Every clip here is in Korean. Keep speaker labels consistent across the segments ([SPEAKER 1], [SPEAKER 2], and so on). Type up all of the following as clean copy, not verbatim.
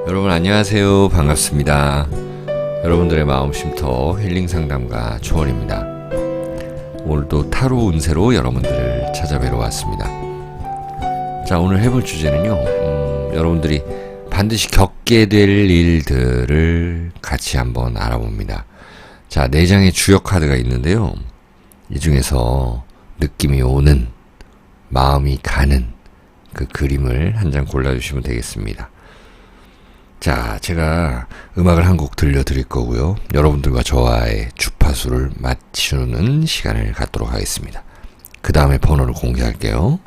[SPEAKER 1] 여러분 안녕하세요. 반갑습니다. 여러분들의 마음 쉼터 힐링 상담가 조원입니다. 오늘도 타로 운세로 여러분들을 찾아뵈러 왔습니다. 자, 오늘 해볼 주제는요. 여러분들이 반드시 겪게 될 일들을 같이 한번 알아봅니다. 자, 4장의 주역 카드가 있는데요. 이 중에서 느낌이 오는, 마음이 가는 그 그림을 한 장 골라주시면 되겠습니다. 자, 제가 음악을 한 곡 들려드릴 거고요. 여러분들과 저와의 주파수를 맞추는 시간을 갖도록 하겠습니다. 그 다음에 번호를 공개할게요.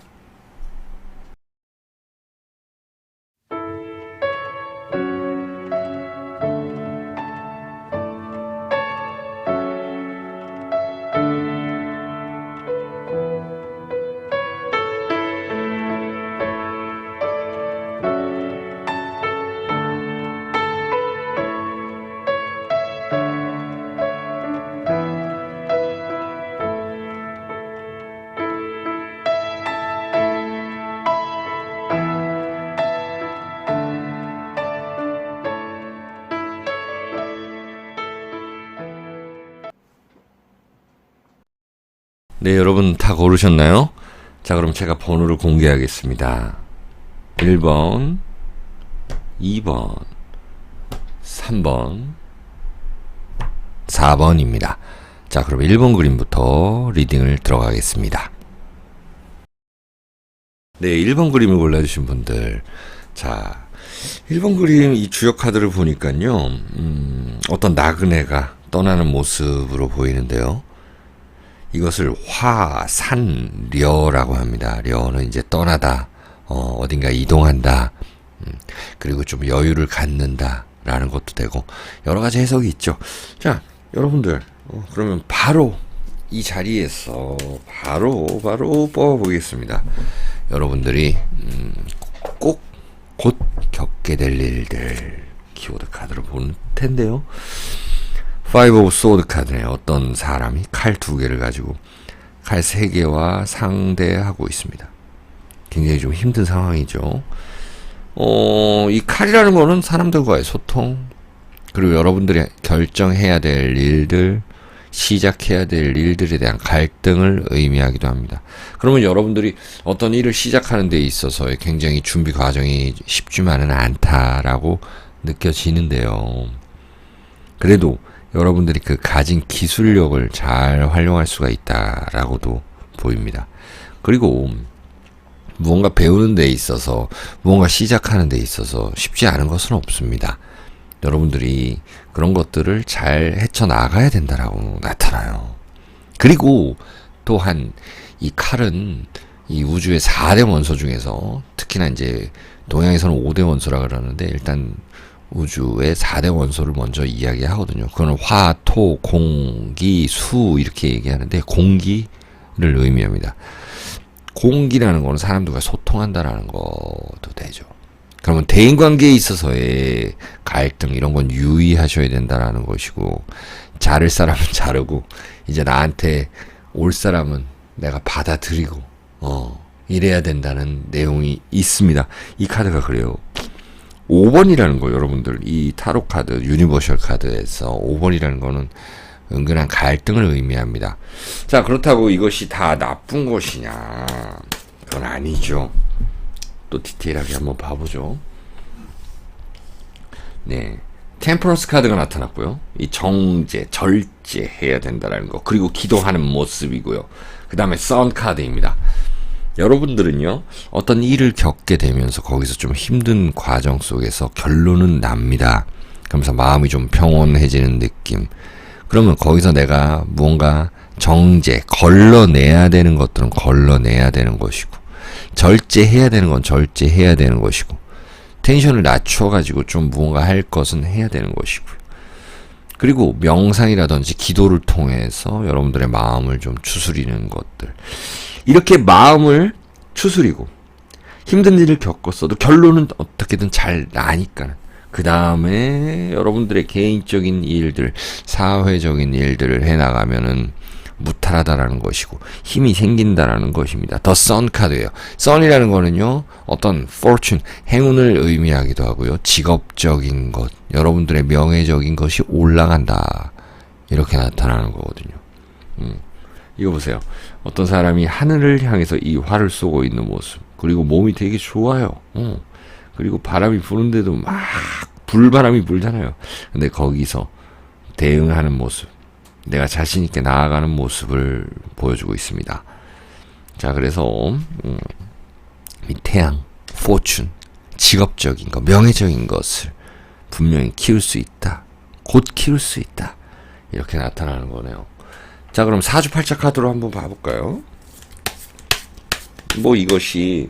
[SPEAKER 1] 네, 여러분 다 고르셨나요? 자, 그럼 제가 번호를 공개하겠습니다. 1번, 2번, 3번, 4번입니다. 자, 그럼 1번 그림부터 리딩을 들어가겠습니다. 네, 1번 그림을 골라주신 분들. 자, 1번 그림 이 주역 카드를 보니까요. 어떤 나그네가 떠나는 모습으로 보이는데요. 이것을 화산려라고 합니다. 려는 이제 떠나다, 어딘가 이동한다, 그리고 좀 여유를 갖는다 라는 것도 되고 여러 가지 해석이 있죠. 자, 여러분들 그러면 바로 이 자리에서 바로 뽑아보겠습니다. 여러분들이 꼭 곧 겪게 될 일들 키워드 카드를 볼 텐데요. Five of Swords 카드네. 어떤 사람이 칼 2개를 가지고 칼 3개와 상대하고 있습니다. 굉장히 좀 힘든 상황이죠. 이 칼이라는 거는 사람들과의 소통, 그리고 여러분들이 결정해야 될 일들, 시작해야 될 일들에 대한 갈등을 의미하기도 합니다. 그러면 여러분들이 어떤 일을 시작하는 데 있어서 굉장히 준비 과정이 쉽지만은 않다라고 느껴지는데요. 그래도 여러분들이 그 가진 기술력을 잘 활용할 수가 있다라고도 보입니다. 그리고 무언가 배우는 데 있어서, 무언가 시작하는 데 있어서 쉽지 않은 것은 없습니다. 여러분들이 그런 것들을 잘 헤쳐나가야 된다라고 나타나요. 그리고 또한 이 칼은 이 우주의 4대 원소 중에서 특히나 이제 동양에서는 5대 원소라 그러는데 일단 우주의 4대 원소를 먼저 이야기하거든요. 그거는 화, 토, 공기, 수 이렇게 얘기하는데 공기를 의미합니다. 공기라는 거는 사람들과 소통한다라는 것도 되죠. 그러면 대인관계에 있어서의 갈등 이런 건 유의하셔야 된다라는 것이고, 자를 사람은 자르고 이제 나한테 올 사람은 내가 받아들이고 이래야 된다는 내용이 있습니다. 이 카드가 그래요. 5번이라는 거, 여러분들 이 타로 카드 유니버셜 카드에서 5번이라는 거는 은근한 갈등을 의미합니다. 자, 그렇다고 이것이 다 나쁜 것이냐? 그건 아니죠. 또 디테일하게 한번 봐보죠. 네, 템퍼런스 카드가 나타났고요. 이 정제, 절제해야 된다는 거, 그리고 기도하는 모습이고요. 그 다음에 선 카드입니다. 여러분들은요, 어떤 일을 겪게 되면서 거기서 좀 힘든 과정 속에서 결론은 납니다. 그러면서 마음이 좀 평온해지는 느낌. 그러면 거기서 내가 무언가 정제, 걸러내야 되는 것들은 걸러내야 되는 것이고, 절제해야 되는 건 절제해야 되는 것이고, 텐션을 낮춰가지고 좀 무언가 할 것은 해야 되는 것이고요. 그리고 명상이라든지 기도를 통해서 여러분들의 마음을 좀 추스리는 것들. 이렇게 마음을 추스리고 힘든 일을 겪었어도 결론은 어떻게든 잘 나니까 그 다음에 여러분들의 개인적인 일들, 사회적인 일들을 해나가면은 무탈하다라는 것이고 힘이 생긴다라는 것입니다. 더 선 카드예요. 선이라는 거는요, 어떤 fortune, 행운을 의미하기도 하고요. 직업적인 것, 여러분들의 명예적인 것이 올라간다. 이렇게 나타나는 거거든요. 이거 보세요. 어떤 사람이 하늘을 향해서 이 활을 쏘고 있는 모습, 그리고 몸이 되게 좋아요. 그리고 바람이 부는데도 막 불바람이 불잖아요. 근데 거기서 대응하는 모습, 내가 자신 있게 나아가는 모습을 보여주고 있습니다. 자, 그래서 이 태양, fortune, 직업적인 것, 명예적인 것을 분명히 키울 수 있다. 곧 키울 수 있다. 이렇게 나타나는 거네요. 자, 그럼 사주팔자 카드로 한번 봐볼까요? 뭐 이것이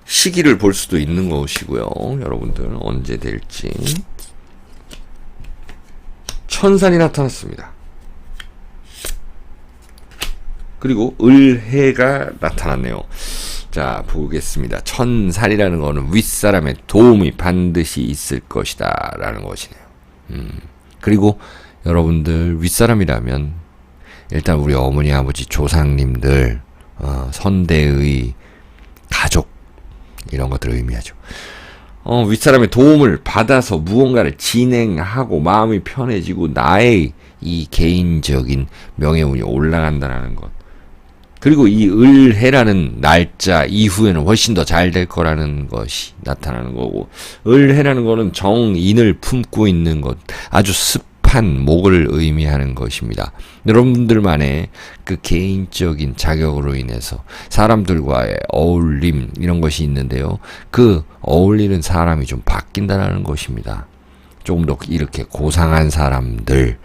[SPEAKER 1] 시기를 볼 수도 있는 것이고요. 여러분들 언제 될지. 천산이 나타났습니다. 그리고 을해가 나타났네요. 자, 보겠습니다. 천산이라는 거는 윗사람의 도움이 반드시 있을 것이다 라는 것이네요. 그리고 여러분들 윗사람이라면 일단 우리 어머니 아버지 조상님들, 선대의 가족, 이런 것들을 의미하죠. 윗사람의 도움을 받아서 무언가를 진행하고 마음이 편해지고 나의 이 개인적인 명예운이 올라간다는 것. 그리고 이 을해라는 날짜 이후에는 훨씬 더 잘 될 거라는 것이 나타나는 거고, 을해라는 거는 정인을 품고 있는 것, 아주 습한 목을 의미하는 것입니다. 여러분들만의 그 개인적인 자격으로 인해서 사람들과의 어울림, 이런 것이 있는데요. 그 어울리는 사람이 좀 바뀐다는 것입니다. 조금 더 이렇게 고상한 사람들,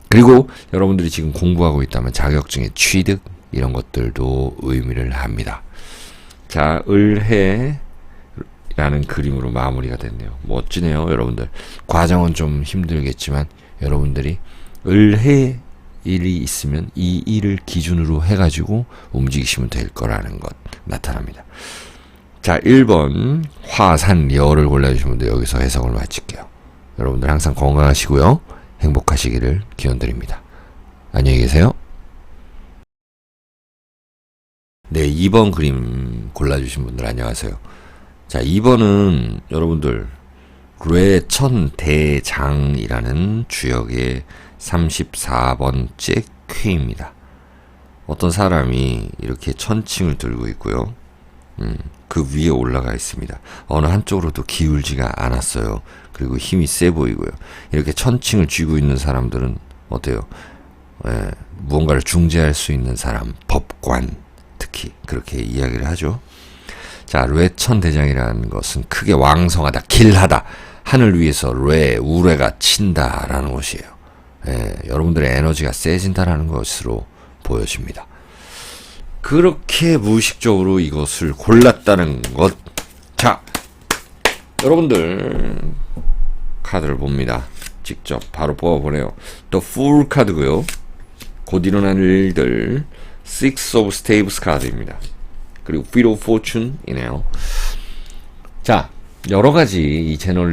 [SPEAKER 1] 그리고 여러분들이 지금 공부하고 있다면 자격증의 취득, 이런 것들도 의미를 합니다. 자, 을해라는 그림으로 마무리가 됐네요. 멋지네요, 여러분들. 과정은 좀 힘들겠지만 여러분들이 을해 일이 있으면 이 일을 기준으로 해가지고 움직이시면 될 거라는 것 나타납니다. 자, 1번 화산여를 골라주시면 돼요. 여기서 해석을 마칠게요. 여러분들 항상 건강하시고요. 행복하시기를 기원드립니다. 안녕히 계세요. 네, 2번 그림 골라주신 분들 안녕하세요. 자, 2번은 여러분들 뇌천대장이라는 주역의 34번째 쾌입니다. 어떤 사람이 이렇게 천칭을 들고 있고요. 그 위에 올라가 있습니다. 어느 한쪽으로도 기울지가 않았어요. 그리고 힘이 세 보이고요. 이렇게 천칭을 쥐고 있는 사람들은 어때요? 무언가를 중재할 수 있는 사람, 법관, 특히 그렇게 이야기를 하죠. 자, 뇌천대장이라는 것은 크게 왕성하다, 길하다, 하늘 위에서 우레가 친다라는 것이에요. 여러분들의 에너지가 세진다라는 것으로 보여집니다. 그렇게 무의식적으로 이것을 골랐다는 것. 자, 여러분들 카드를 봅니다. 직접 바로 뽑아보네요. The Fool 카드고요. 곧 일어날 일들, Six of Staves 카드입니다. 그리고 Wheel of Fortune이네요. 자, 여러 가지 이 채널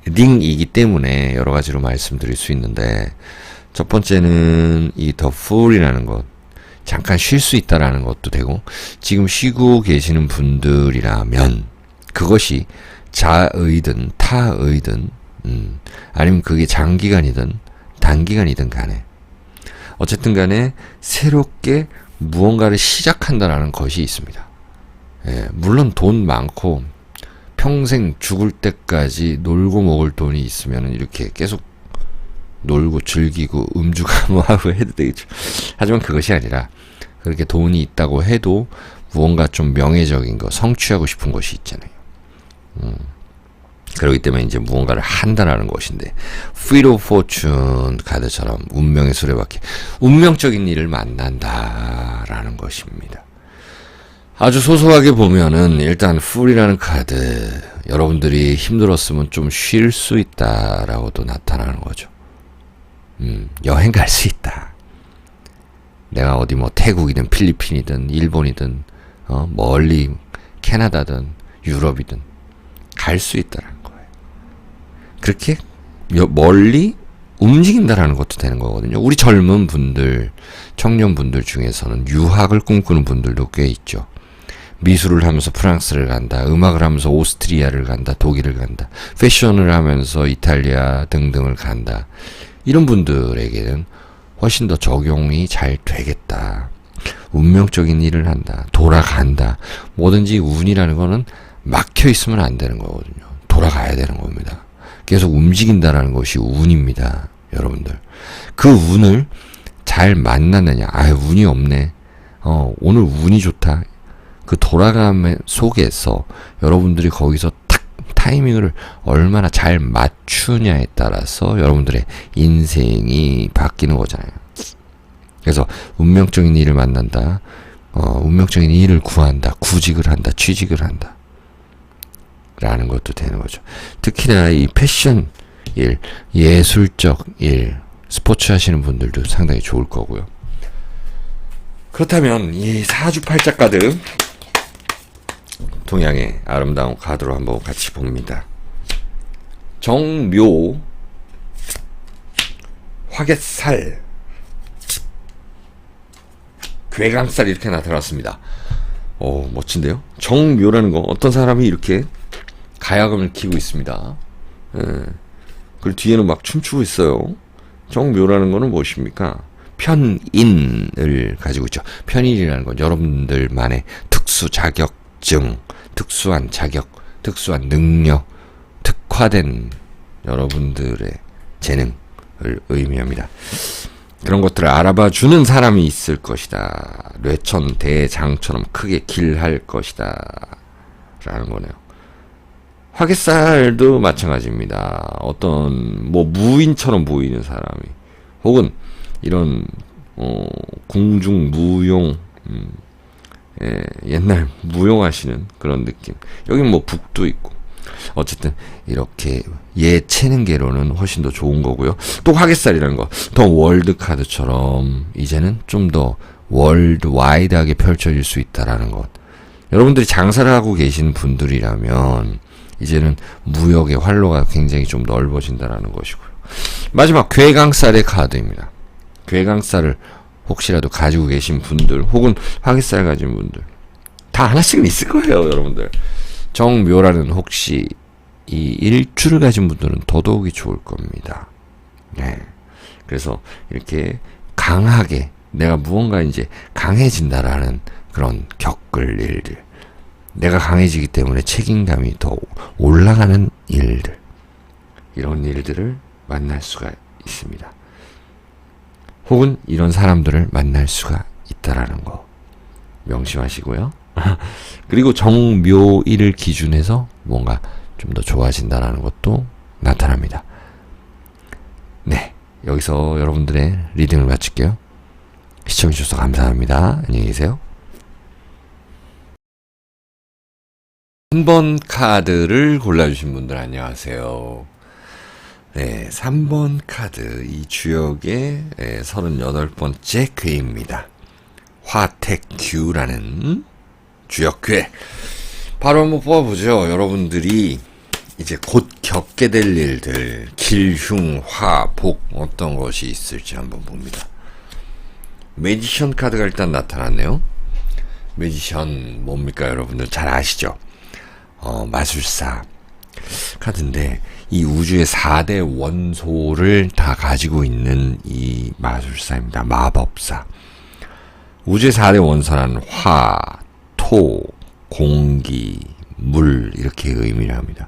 [SPEAKER 1] 리딩이기 때문에 여러 가지로 말씀드릴 수 있는데, 첫 번째는 이 The Fool이라는 것, 잠깐 쉴 수 있다라는 것도 되고, 지금 쉬고 계시는 분들이라면 그것이 자의든 타의든 아니면 그게 장기간이든 단기간이든 간에 어쨌든 간에 새롭게 무언가를 시작한다라는 것이 있습니다. 물론 돈 많고 평생 죽을 때까지 놀고 먹을 돈이 있으면 이렇게 계속 놀고 즐기고 음주가무하고 해도 되겠죠. 하지만 그것이 아니라 그렇게 돈이 있다고 해도 무언가 좀 명예적인 거, 성취하고 싶은 것이 있잖아요. 그렇기 때문에 이제 무언가를 한다라는 것인데, Wheel of Fortune 카드처럼 운명의 수레바퀴, 운명적인 일을 만난다라는 것입니다. 아주 소소하게 보면은 일단 Fool이라는 카드, 여러분들이 힘들었으면 좀 쉴 수 있다라고도 나타나는 거죠. 여행 갈 수 있다. 내가 어디 뭐 태국이든 필리핀이든 일본이든 멀리 캐나다든 유럽이든 갈 수 있다는 거예요. 그렇게 멀리 움직인다라는 것도 되는 거거든요. 우리 젊은 분들, 청년분들 중에서는 유학을 꿈꾸는 분들도 꽤 있죠. 미술을 하면서 프랑스를 간다, 음악을 하면서 오스트리아를 간다, 독일을 간다, 패션을 하면서 이탈리아 등등을 간다. 이런 분들에게는 훨씬 더 적용이 잘 되겠다. 운명적인 일을 한다, 돌아간다. 뭐든지 운이라는 거는 막혀 있으면 안 되는 거거든요. 돌아가야 되는 겁니다. 계속 움직인다라는 것이 운입니다. 여러분들. 그 운을 잘 만났느냐. 운이 없네. 오늘 운이 좋다. 그 돌아감 속에서 여러분들이 거기서 탁 타이밍을 얼마나 잘 맞추냐에 따라서 여러분들의 인생이 바뀌는 거잖아요. 그래서 운명적인 일을 만난다. 운명적인 일을 구한다. 구직을 한다. 취직을 한다. 라는 것도 되는 거죠. 특히나 이 패션 일, 예술적 일, 스포츠 하시는 분들도 상당히 좋을 거고요. 그렇다면 이 사주팔자 카드 동양의 아름다운 카드로 한번 같이 봅니다. 정묘, 화개살, 괴강살 이렇게 나타났습니다. 멋진데요? 정묘라는 거 어떤 사람이 이렇게 가야금을 키고 있습니다. 그리고 뒤에는 막 춤추고 있어요. 정묘라는 거는 무엇입니까? 편인을 가지고 있죠. 편인이라는 건 여러분들만의 특수 자격증, 특수한 자격, 특수한 능력, 특화된 여러분들의 재능을 의미합니다. 그런 것들을 알아봐 주는 사람이 있을 것이다. 뇌천 대장처럼 크게 길할 것이다. 라는 거네요. 화개살도 마찬가지입니다. 어떤 무인처럼 보이는 사람이 혹은 이런 궁중 무용 옛날 무용하시는 그런 느낌. 여긴 북도 있고 어쨌든 이렇게 예체능계로는 훨씬 더 좋은 거고요. 또 화개살이라는 거 더 월드 카드처럼 이제는 좀 더 월드와이드하게 펼쳐질 수 있다라는 것. 여러분들이 장사를 하고 계신 분들이라면 이제는 무역의 활로가 굉장히 좀 넓어진다라는 것이고요. 마지막 괴강살의 카드입니다. 괴강살을 혹시라도 가지고 계신 분들 혹은 화개살 가진 분들 다 하나씩은 있을 거예요. 여러분들. 정묘라는 혹시 이 일주를 가진 분들은 더더욱이 좋을 겁니다. 네. 그래서 이렇게 강하게 내가 무언가 이제 강해진다라는 그런 겪을 일들, 내가 강해지기 때문에 책임감이 더 올라가는 일들, 이런 일들을 만날 수가 있습니다. 혹은 이런 사람들을 만날 수가 있다라는 거 명심하시고요. 그리고 정묘일을 기준해서 뭔가 좀 더 좋아진다라는 것도 나타납니다. 네, 여기서 여러분들의 리딩을 마칠게요. 시청해주셔서 감사합니다. 안녕히 계세요. 3번 카드를 골라주신 분들 안녕하세요. 네, 3번 카드 이 주역의 38번째 괴입니다. 화택규라는 주역괴. 바로 한번 뽑아보죠. 여러분들이 이제 곧 겪게 될 일들, 길흉, 화, 복 어떤 것이 있을지 한번 봅니다. 매지션 카드가 일단 나타났네요. 매지션 뭡니까? 여러분들 잘 아시죠? 마술사 카드인데 이 우주의 4대 원소를 다 가지고 있는 이 마술사입니다. 마법사. 우주의 4대 원소는 화, 토, 공기, 물 이렇게 의미를 합니다.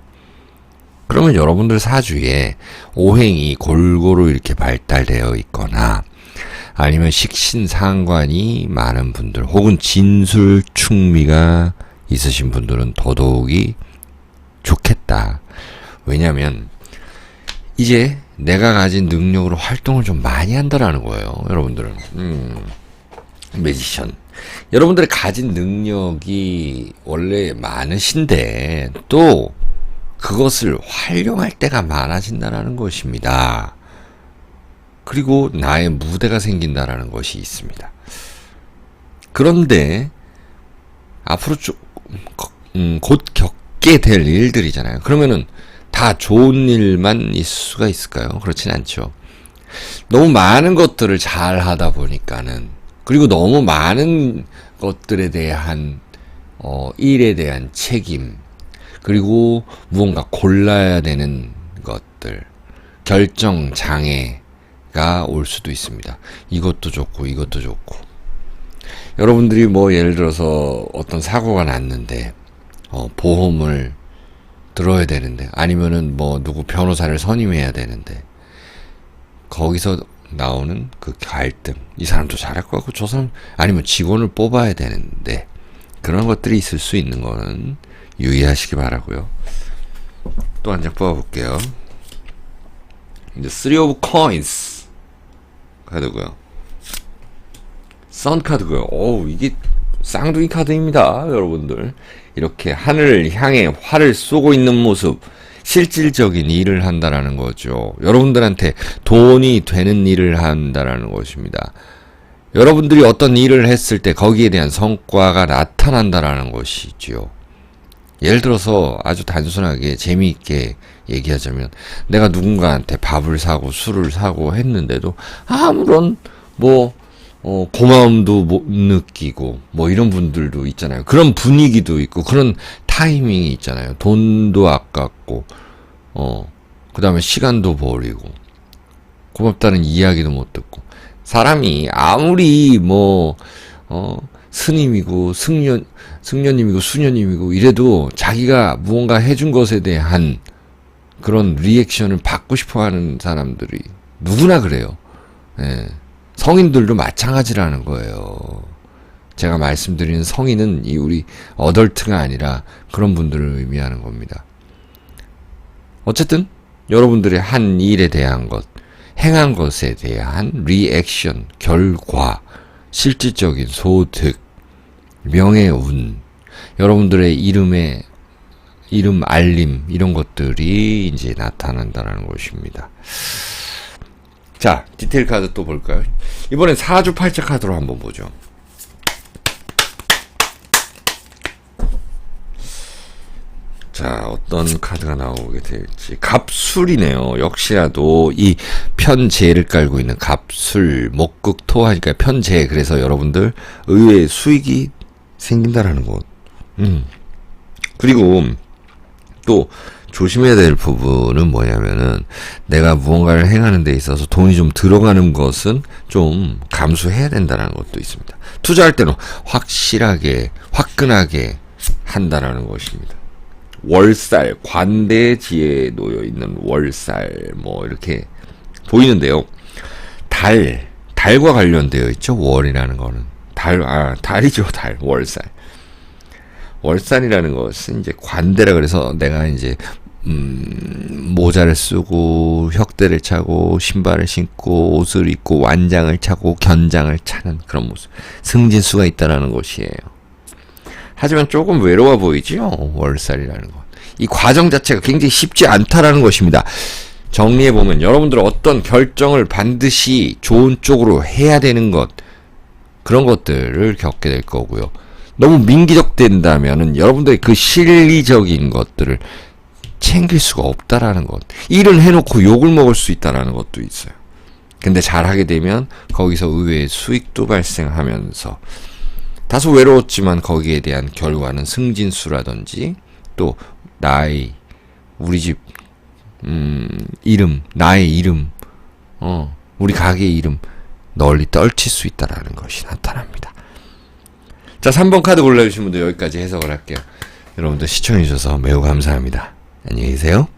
[SPEAKER 1] 그러면 여러분들 사주에 오행이 골고루 이렇게 발달되어 있거나 아니면 식신상관이 많은 분들 혹은 진술충미가 있으신 분들은 더더욱이 좋겠다. 왜냐하면 이제 내가 가진 능력으로 활동을 좀 많이 한다라는 거예요. 여러분들은 매지션. 여러분들이 가진 능력이 원래 많으신데 또 그것을 활용할 때가 많아진다라는 것입니다. 그리고 나의 무대가 생긴다라는 것이 있습니다. 그런데 앞으로 곧 겪게 될 일들이잖아요. 그러면은 다 좋은 일만 있을 수가 있을까요? 그렇진 않죠. 너무 많은 것들을 잘 하다 보니까는, 그리고 너무 많은 것들에 대한 일에 대한 책임, 그리고 무언가 골라야 되는 것들, 결정 장애가 올 수도 있습니다. 이것도 좋고 이것도 좋고. 여러분들이 뭐 예를 들어서 어떤 사고가 났는데 보험을 들어야 되는데, 아니면은 뭐 누구 변호사를 선임해야 되는데, 거기서 나오는 그 갈등, 이 사람도 잘할 것 같고 저 사람, 아니면 직원을 뽑아야 되는데, 그런 것들이 있을 수 있는 거는 유의하시기 바라고요. 또 한 장 뽑아볼게요. 이제 3 of coins 카드고요. 선 카드고요. 오, 이게 쌍둥이 카드입니다, 여러분들. 이렇게 하늘을 향해 활을 쏘고 있는 모습, 실질적인 일을 한다라는 거죠. 여러분들한테 돈이 되는 일을 한다라는 것입니다. 여러분들이 어떤 일을 했을 때 거기에 대한 성과가 나타난다라는 것이지요. 예를 들어서 아주 단순하게 재미있게 얘기하자면, 내가 누군가한테 밥을 사고 술을 사고 했는데도 아무런 고마움도 못 느끼고, 이런 분들도 있잖아요. 그런 분위기도 있고, 그런 타이밍이 있잖아요. 돈도 아깝고, 그 다음에 시간도 버리고, 고맙다는 이야기도 못 듣고, 사람이 아무리 스님이고, 승려님이고, 수녀님이고, 이래도 자기가 무언가 해준 것에 대한 그런 리액션을 받고 싶어 하는 사람들이 누구나 그래요. 예. 성인들도 마찬가지라는 거예요. 제가 말씀드리는 성인은 이 우리 어덜트가 아니라 그런 분들을 의미하는 겁니다. 어쨌든 여러분들의 한 일에 대한 것, 행한 것에 대한 리액션, 결과, 실질적인 소득, 명예운, 여러분들의 이름 알림, 이런 것들이 이제 나타난다는 것입니다. 자, 디테일 카드 또 볼까요? 이번엔 사주팔자 카드로 한번 보죠. 자, 어떤 카드가 나오게 될지. 갑술이네요. 역시라도 이 편재를 깔고 있는 갑술, 목극토 하니까 편재. 그래서 여러분들 의외의 수익이 생긴다라는 것. 그리고 또 조심해야 될 부분은 뭐냐면은, 내가 무언가를 행하는 데 있어서 돈이 좀 들어가는 것은 좀 감수해야 된다는 것도 있습니다. 투자할 때는 확실하게, 화끈하게 한다라는 것입니다. 월살, 관대지에 놓여 있는 월살, 이렇게 보이는데요. 달과 관련되어 있죠. 월이라는 거는. 달이죠, 월살. 월살이라는 것은 이제 관대라 그래서, 내가 이제 모자를 쓰고 혁대를 차고 신발을 신고 옷을 입고 완장을 차고 견장을 차는 그런 모습, 승진수가 있다라는 것이에요. 하지만 조금 외로워 보이지요, 월살이라는 것. 이 과정 자체가 굉장히 쉽지 않다라는 것입니다. 정리해보면, 여러분들은 어떤 결정을 반드시 좋은 쪽으로 해야 되는 것, 그런 것들을 겪게 될 거고요. 너무 민기적된다면은 여러분들의 그 실리적인 것들을 챙길 수가 없다라는 것. 일을 해놓고 욕을 먹을 수 있다라는 것도 있어요. 근데 잘하게 되면 거기서 의외의 수익도 발생하면서, 다소 외로웠지만 거기에 대한 결과는 승진수라든지, 또 우리 집 이름, 나의 이름, 우리 가게의 이름 널리 떨칠 수 있다라는 것이 나타납니다. 자, 3번 카드 골라주신 분들 여기까지 해석을 할게요. 여러분들 시청해주셔서 매우 감사합니다. 안녕히 계세요.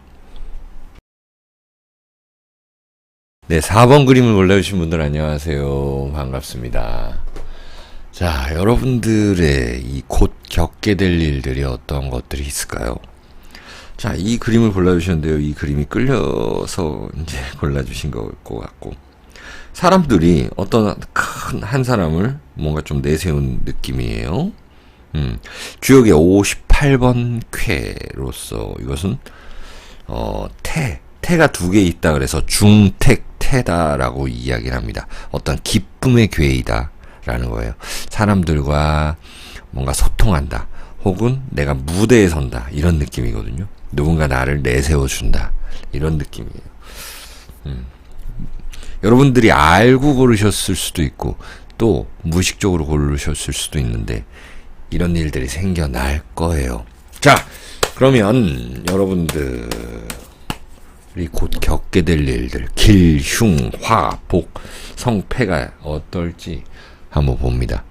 [SPEAKER 1] 네, 4번 그림을 골라주신 분들 안녕하세요. 반갑습니다. 자, 여러분들의 이 곧 겪게 될 일들이 어떤 것들이 있을까요? 자, 이 그림을 골라주셨는데요. 이 그림이 끌려서 이제 골라주신 것 같고, 사람들이 어떤 한 사람을 뭔가 좀 내세운 느낌이에요. 주역의 58번 쾌로서 이것은 태가 두 개 있다 그래서 중택태다라고 이야기를 합니다. 어떤 기쁨의 괴이다 라는 거예요. 사람들과 뭔가 소통한다, 혹은 내가 무대에 선다, 이런 느낌이거든요. 누군가 나를 내세워준다, 이런 느낌이에요. 여러분들이 알고 고르셨을 수도 있고 또 무의식적으로 고르셨을 수도 있는데 이런 일들이 생겨날 거예요. 자, 그러면 여러분들이 곧 겪게 될 일들, 길, 흉, 화, 복, 성패가 어떨지 한번 봅니다.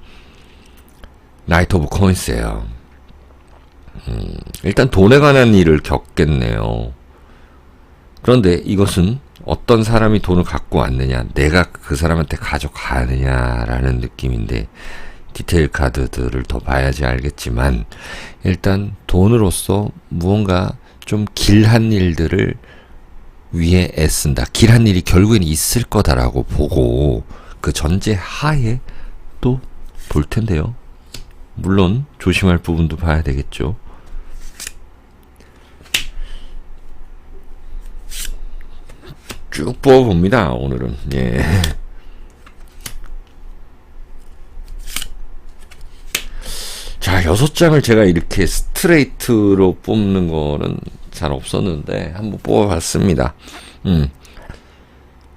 [SPEAKER 1] 나이트 오브 코인스예요. 일단 돈에 관한 일을 겪겠네요. 그런데 이것은 어떤 사람이 돈을 갖고 왔느냐, 내가 그 사람한테 가져가느냐라는 느낌인데 디테일 카드들을 더 봐야지 알겠지만 일단 돈으로서 무언가 좀 길한 일들을 위해 애쓴다. 길한 일이 결국엔 있을 거다라고 보고 그 전제 하에 또 볼 텐데요. 물론 조심할 부분도 봐야 되겠죠. 쭉 뽑아봅니다. 오늘은. 예. 자, 6장을 제가 이렇게 스트레이트로 뽑는 거는 잘 없었는데 한번 뽑아봤습니다.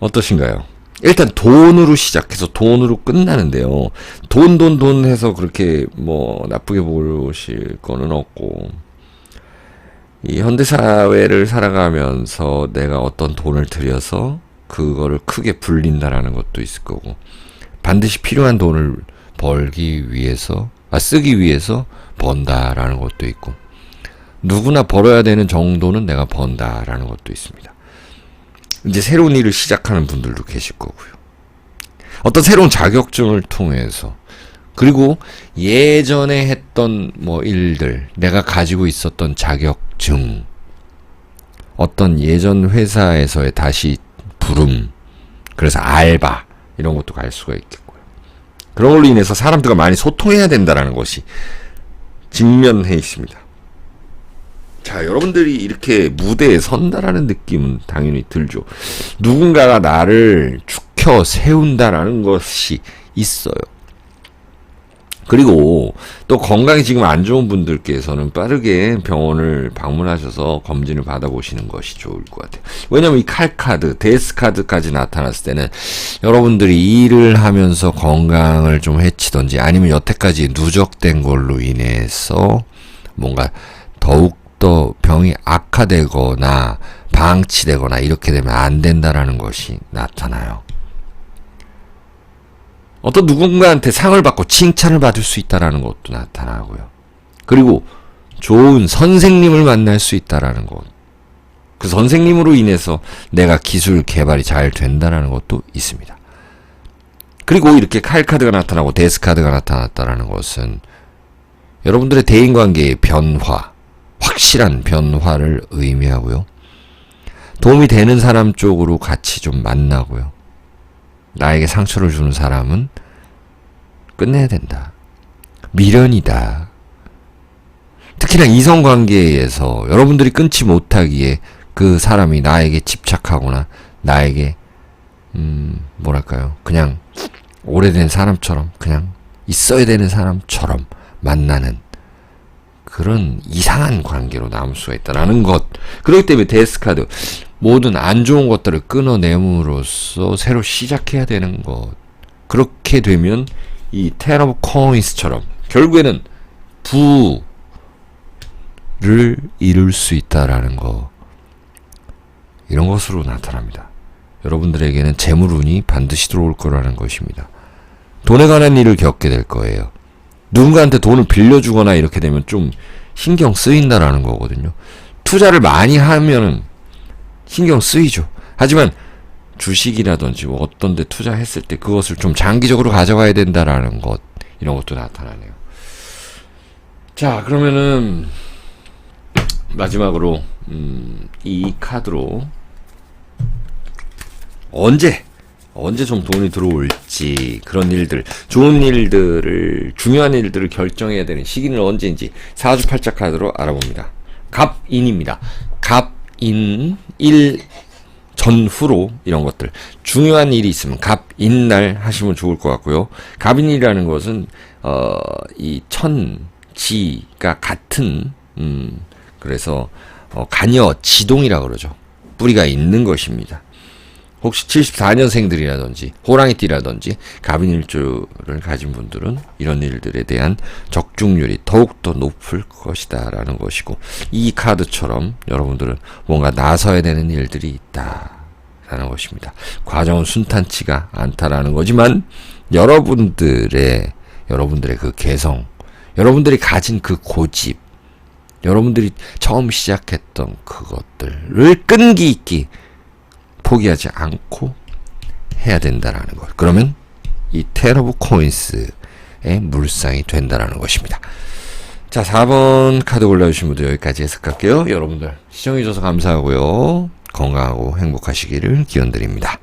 [SPEAKER 1] 어떠신가요? 일단 돈으로 시작해서 돈으로 끝나는데요. 돈 해서 그렇게 뭐 나쁘게 보실 거는 없고, 이 현대사회를 살아가면서 내가 어떤 돈을 들여서 그거를 크게 불린다라는 것도 있을 거고, 반드시 필요한 돈을 벌기 위해서, 쓰기 위해서 번다라는 것도 있고, 누구나 벌어야 되는 정도는 내가 번다라는 것도 있습니다. 이제 새로운 일을 시작하는 분들도 계실 거고요. 어떤 새로운 자격증을 통해서, 그리고 예전에 했던 뭐 일들, 내가 가지고 있었던 자격증, 어떤 예전 회사에서의 다시 부름, 그래서 알바, 이런 것도 갈 수가 있겠고요. 그런 걸로 인해서 사람들과 많이 소통해야 된다는 것이 직면해 있습니다. 자, 여러분들이 이렇게 무대에 선다라는 느낌은 당연히 들죠. 누군가가 나를 축혀 세운다라는 것이 있어요. 그리고 또 건강이 지금 안 좋은 분들께서는 빠르게 병원을 방문하셔서 검진을 받아보시는 것이 좋을 것 같아요. 왜냐면 이 칼카드, 데스카드까지 나타났을 때는 여러분들이 일을 하면서 건강을 좀 해치던지 아니면 여태까지 누적된 걸로 인해서 뭔가 더욱더 병이 악화되거나 방치되거나 이렇게 되면 안 된다라는 것이 나타나요. 어떤 누군가한테 상을 받고 칭찬을 받을 수 있다라는 것도 나타나고요. 그리고 좋은 선생님을 만날 수 있다라는 것. 그 선생님으로 인해서 내가 기술 개발이 잘 된다라는 것도 있습니다. 그리고 이렇게 칼카드가 나타나고 데스카드가 나타났다라는 것은 여러분들의 대인관계의 변화, 확실한 변화를 의미하고요. 도움이 되는 사람 쪽으로 같이 좀 만나고요. 나에게 상처를 주는 사람은 끝내야 된다. 미련이다. 특히나 이성관계에서 여러분들이 끊지 못하기에 그 사람이 나에게 집착하거나 나에게 뭐랄까요, 그냥 오래된 사람처럼, 그냥 있어야 되는 사람처럼 만나는 그런 이상한 관계로 남을 수가 있다라는 것. 그렇기 때문에 데스카드, 모든 안 좋은 것들을 끊어냄으로써 새로 시작해야 되는 것. 그렇게 되면 이 텐 오브 코인스처럼 결국에는 부를 이룰 수 있다라는 것, 이런 것으로 나타납니다. 여러분들에게는 재물운이 반드시 들어올 거라는 것입니다. 돈에 관한 일을 겪게 될 거예요. 누군가한테 돈을 빌려주거나 이렇게 되면 좀 신경 쓰인다라는 거거든요. 투자를 많이 하면은 신경 쓰이죠. 하지만 주식이라든지 뭐 어떤 데 투자했을 때 그것을 좀 장기적으로 가져가야 된다라는 것, 이런 것도 나타나네요. 자, 그러면은 마지막으로 이 카드로 언제 좀 돈이 들어올지, 그런 일들, 좋은 일들을, 중요한 일들을 결정해야 되는 시기는 언제인지 사주팔자 카드로 알아봅니다. 갑인입니다. 갑인, 일 전후로 이런 것들, 중요한 일이 있으면 갑인날 하시면 좋을 것 같고요. 갑인이라는 것은 이 천지가 같은, 그래서 간여 지동이라 그러죠. 뿌리가 있는 것입니다. 혹시 74년생들이라든지 호랑이띠라든지 갑인일주를 가진 분들은 이런 일들에 대한 적중률이 더욱더 높을 것이다 라는 것이고, 이 카드처럼 여러분들은 뭔가 나서야 되는 일들이 있다 라는 것입니다. 과정은 순탄치가 않다라는 거지만 여러분들의 그 개성, 여러분들이 가진 그 고집, 여러분들이 처음 시작했던 그것들을 끈기 있게 포기하지 않고 해야 된다라는 것. 그러면 이 텐 오브 코인스의 물상이 된다라는 것입니다. 자, 4번 카드 골라주신 분들 여기까지 해석할게요. 여러분들 시청해주셔서 감사하고요. 건강하고 행복하시기를 기원드립니다.